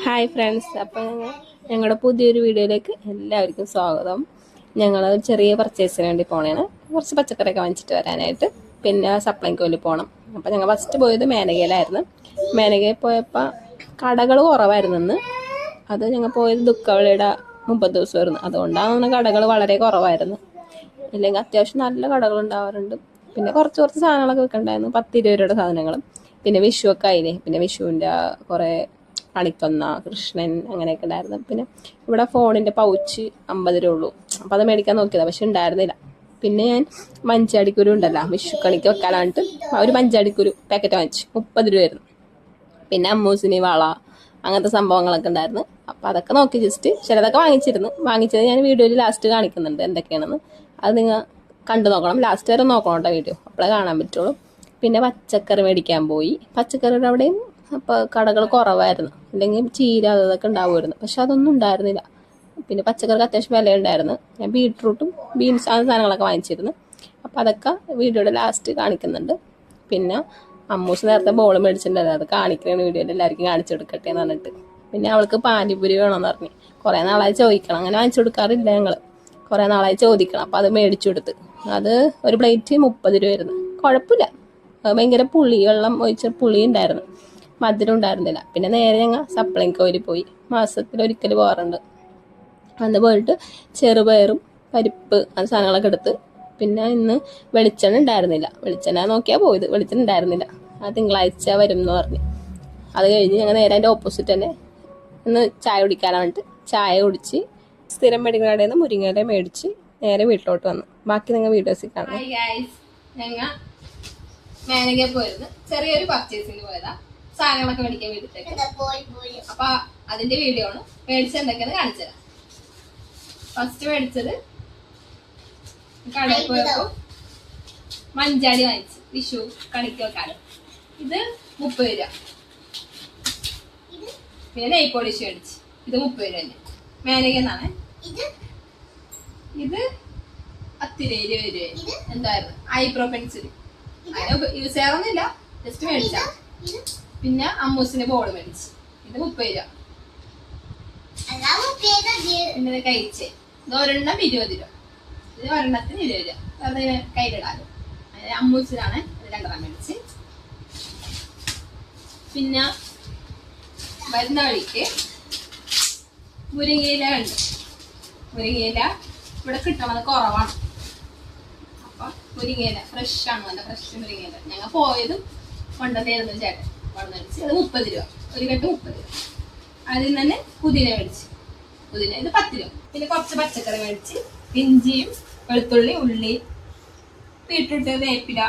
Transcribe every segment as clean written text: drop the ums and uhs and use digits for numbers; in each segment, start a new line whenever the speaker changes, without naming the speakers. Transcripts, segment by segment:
Hi friends, അപ്പം ഞങ്ങളുടെ പുതിയൊരു വീഡിയോയിലേക്ക് എല്ലാവർക്കും സ്വാഗതം. ഞങ്ങൾ ചെറിയ പർച്ചേസിന് വേണ്ടി പോണേണ്. കുറച്ച് പച്ചക്കറിയൊക്കെ വാങ്ങിച്ചിട്ട് വരാനായിട്ട്. പിന്നെ സപ്ലൈകോയിൽ പോകണം. അപ്പം ഞങ്ങൾ ഫസ്റ്റ് പോയത് മേനകയിലായിരുന്നു. മേനകയിൽ പോയപ്പോൾ കടകൾ കുറവായിരുന്നു. അത് ഞങ്ങൾ പോയത് ദുഃഖവെള്ളിയുടെ 30 ദിവസമായിരുന്നു. അതുകൊണ്ടാണ് കടകൾ വളരെ കുറവായിരുന്നു. ഇല്ലെങ്കിൽ അത്യാവശ്യം നല്ല കടകൾ ഉണ്ടാവാറുണ്ട്. പിന്നെ കുറച്ച് സാധനങ്ങളൊക്കെ വെക്കണ്ടായിരുന്നു. 10-20 രൂപയുടെ സാധനങ്ങളും. പിന്നെ വിഷുവൊക്കെ ആയില്ലേ, പിന്നെ വിഷുവിൻ്റെ കുറേ കണിക്കൊന്ന, കൃഷ്ണൻ അങ്ങനെയൊക്കെ ഉണ്ടായിരുന്നു. പിന്നെ ഇവിടെ ഫോണിൻ്റെ പൗച്ച് 50 രൂപ ഉള്ളൂ. അപ്പോൾ അത് മേടിക്കാൻ നോക്കിയതാണ്, പക്ഷെ ഉണ്ടായിരുന്നില്ല. പിന്നെ ഞാൻ മഞ്ചാടിക്കുരു ഉണ്ടല്ലോ, വിഷുക്കണിക്ക് വെക്കാനായിട്ട് ഒരു മഞ്ചാടിക്കുരു പാക്കറ്റ് വാങ്ങിച്ചു. 30 രൂപയായിരുന്നു. പിന്നെ അമ്മൂസിന് വള അങ്ങനത്തെ സംഭവങ്ങളൊക്കെ ഉണ്ടായിരുന്നു. അപ്പോൾ അതൊക്കെ നോക്കി ജസ്റ്റ് ചിലതൊക്കെ വാങ്ങിച്ചത് ഞാൻ വീഡിയോയിൽ ലാസ്റ്റ് കാണിക്കുന്നുണ്ട് എന്തൊക്കെയാണെന്ന്. അത് നിങ്ങൾ കണ്ടു നോക്കണം, ലാസ്റ്റ് വരെ നോക്കണം കേട്ടോ വീഡിയോ, അപ്പോഴേ കാണാൻ പറ്റുള്ളൂ. പിന്നെ പച്ചക്കറി മേടിക്കാൻ പോയി. പച്ചക്കറിയുടെ അവിടെയും അപ്പോൾ കടകൾ കുറവായിരുന്നു. അല്ലെങ്കിൽ ചീര അതൊക്കെ ഉണ്ടാവുമായിരുന്നു, പക്ഷെ അതൊന്നും ഉണ്ടായിരുന്നില്ല. പിന്നെ പച്ചക്കറിക്ക് അത്യാവശ്യം വില ഉണ്ടായിരുന്നു. ഞാൻ ബീട്രൂട്ടും ബീൻസ് ആ സാധനങ്ങളൊക്കെ വാങ്ങിച്ചിരുന്നു. അപ്പോൾ അതൊക്കെ വീഡിയോയുടെ ലാസ്റ്റ് കാണിക്കുന്നുണ്ട്. പിന്നെ അമ്മൂസ് നേരത്തെ ബോൾ മേടിച്ചിട്ടുണ്ടായിരുന്നു, അത് കാണിക്കുന്ന വീഡിയോയിൽ എല്ലാവർക്കും കാണിച്ചു കൊടുക്കട്ടെ എന്ന് പറഞ്ഞിട്ട്. പിന്നെ അവൾക്ക് പാനിപൂരി വേണമെന്ന് പറഞ്ഞു. കുറേ നാളായി ചോദിക്കണം, അങ്ങനെ വാങ്ങിച്ചു കൊടുക്കാറില്ല ഞങ്ങൾ. കുറേ നാളായി ചോദിക്കണം, അപ്പോൾ അത് മേടിച്ചു കൊടുത്ത്. അത് ഒരു പ്ലേറ്റ് 30 രൂപയായിരുന്നു. കുഴപ്പമില്ല, ഭയങ്കര വെള്ളം ഒഴിച്ച പുളി ഉണ്ടായിരുന്നു, മധുരം ഉണ്ടായിരുന്നില്ല. പിന്നെ നേരെ ഞങ്ങൾ സപ്ലൈകോയിൽ പോയി. മാസത്തിലൊരിക്കൽ പോകാറുണ്ട്. അന്ന് പോയിട്ട് ചെറുപയറും പരിപ്പ് അത് സാധനങ്ങളൊക്കെ എടുത്ത്. പിന്നെ ഇന്ന് വെളിച്ചെണ്ണ ഉണ്ടായിരുന്നില്ല. വെളിച്ചെണ്ണ നോക്കിയാൽ പോയത്, വെളിച്ചെണ്ണ ഉണ്ടായിരുന്നില്ല. അത് തിങ്കളാഴ്ച വരും എന്ന് പറഞ്ഞു. അത് കഴിഞ്ഞ് ഞങ്ങൾ നേരെ അതിൻ്റെ ഓപ്പോസിറ്റ് തന്നെ ഇന്ന് ചായ കുടിക്കാനായിട്ട് ചായ കുടിച്ച് സ്ഥിരം മേടിക്കുന്ന കടയിൽ നിന്ന് മുരിങ്ങയില മേടിച്ച് നേരെ വീട്ടിലോട്ട് വന്നു. ബാക്കി നിങ്ങൾ വീഡിയോസിൽ കാണാം. ഞങ്ങൾ മേനകയിൽ പോയിരുന്നു, ചെറിയൊരു പർച്ചേസിന് പോയതാ, സാധനങ്ങളൊക്കെ മേടിക്കാൻ വീട്ടിലേക്ക്. അപ്പൊ അതിന്റെ വീഡിയോ ആണ്. മേടിച്ചത് എന്തൊക്കെയാണ് കാണിച്ചു തരാം. ഫസ്റ്റ് മേടിച്ചത് കടയിൽ പോയപ്പോ മഞ്ചാടി വാങ്ങിച്ചു, വിഷു കണിക്ക് വെക്കാനും. ഇത് 30 രൂപ. പിന്നെ നെയ് പോളിഷ് മേടിച്ചു, ഇത് 30 രൂപ തന്നെ. മേനകന്നാണ്. ഇത് 10-20 രൂപ. എന്തായിരുന്നു ഐബ്രോ പെൻസിൽ, അതിന് യൂസ് ചെയ്യാറൊന്നുമില്ല, ജസ്റ്റ് മേടിച്ച. പിന്നെ അമ്മൂസിന്റെ ബോൾ മേടിച്ചു, ഇത് 30 രൂപ. പിന്നെ കഴിച്ചേ ഇത് ഒരെണ്ണം 20 രൂപ. ഇത് ഒരെണ്ണത്തിന് 20 രൂപ, വെറുതെ കയ്യിലിടാലോ. അമ്മൂസിനാണ് ഇത് 2 മേടിച്ച്. പിന്നെ വരുന്ന വഴിക്ക് മുരിങ്ങയില ഉണ്ട്. മുരിങ്ങയില ഇവിടെ കിട്ടണത് കുറവാണ്. അപ്പൊ മുരിങ്ങയില ഫ്രഷ് ആണ്, നല്ല ഫ്രഷ് മുരിങ്ങയില. ഞങ്ങൾ പോയതും കൊണ്ടുവന്നിരുന്നു ചേട്ടൻ കൊണ്ടുവന്നിച്ച്. അത് 30 രൂപ, ഒരു കെട്ട് 30 രൂപ. അതിൽ തന്നെ പുതിന മേടിച്ച്, പുതിന ഇത് 10 രൂപ. പിന്നെ കുറച്ച് പച്ചക്കറി മേടിച്ച്, ഇഞ്ചിയും വെളുത്തുള്ളി, ഉള്ളി, ബീട്രൂട്ട്, വേപ്പില,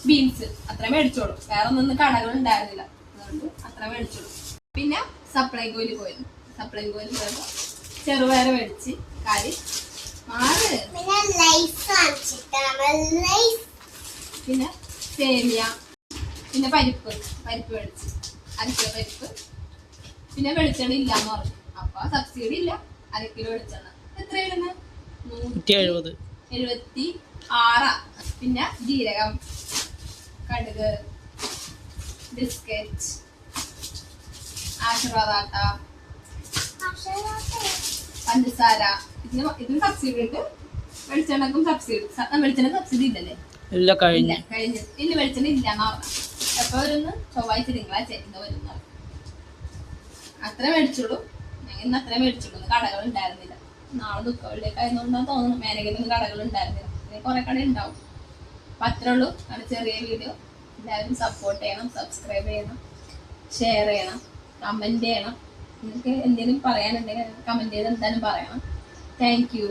ബീൻസ് അത്ര മേടിച്ചോളൂ. വേറെ ഒന്നും കടകൾ ഉണ്ടായിരുന്നില്ല, അതുകൊണ്ട് അത്ര മേടിച്ചോളൂ. പിന്നെ സപ്ലൈകോയിൽ പോയിരുന്നു. സപ്ലൈകോയിൽ പോയപ്പോൾ ചെറുപയർ മേടിച്ച് പിന്നെ സേമിയ, പിന്നെ പരിപ്പ് മേടിച്ച്, അരക്കിലോ പരിപ്പ്. പിന്നെ വെളിച്ചെണ്ണ ഇല്ലാന്ന് പറഞ്ഞു. അപ്പൊ സബ്സിഡി ഇല്ല, 1 കിലോ വെളിച്ചെണ്ണ എത്രയായിരുന്നു? 176. പിന്നെ ജീരകം, കടുക്, ബിസ്ക്കറ്റ്, ആശീർവാദാട്ട, പഞ്ചസാര. ഇതിന് സബ്സിഡി ഉണ്ട്, വെളിച്ചെണ്ണക്കും സബ്സിഡി. വെളിച്ചെണ്ണ സബ്സിഡി ഇല്ലല്ലേ? കഴിഞ്ഞ് ഇന്ന് വെളിച്ചെണ്ണ ഇല്ലാന്ന് പറഞ്ഞു. എപ്പോ വരുന്ന്? ചൊവ്വാഴ്ച തിങ്കളാഴ്ച വരുന്ന. അത്ര മേടിച്ചോളൂ. ഇന്ന് അത്ര മേടിച്ചോളൂ. കടകൾ ഉണ്ടായിരുന്നില്ല. നാളെ ദുഃഖവെള്ളിയൊക്കെ ആയതുകൊണ്ടാണ് തോന്നുന്നു മേനകയിലൊന്നും കടകൾ ഉണ്ടായിരുന്നില്ല. കുറെ കട ഉണ്ടാവും. അപ്പൊ അത്രേ ഉള്ളൂ. അത് ചെറിയ വീഡിയോ. എല്ലാവരും സപ്പോർട്ട് ചെയ്യണം, സബ്സ്ക്രൈബ് ചെയ്യണം, ഷെയർ ചെയ്യണം, കമന്റ് ചെയ്യണം. നിങ്ങൾക്ക് എന്തെങ്കിലും പറയാനുണ്ടെങ്കിൽ കമന്റ് ചെയ്ത് എന്തായാലും പറയണം. Thank you.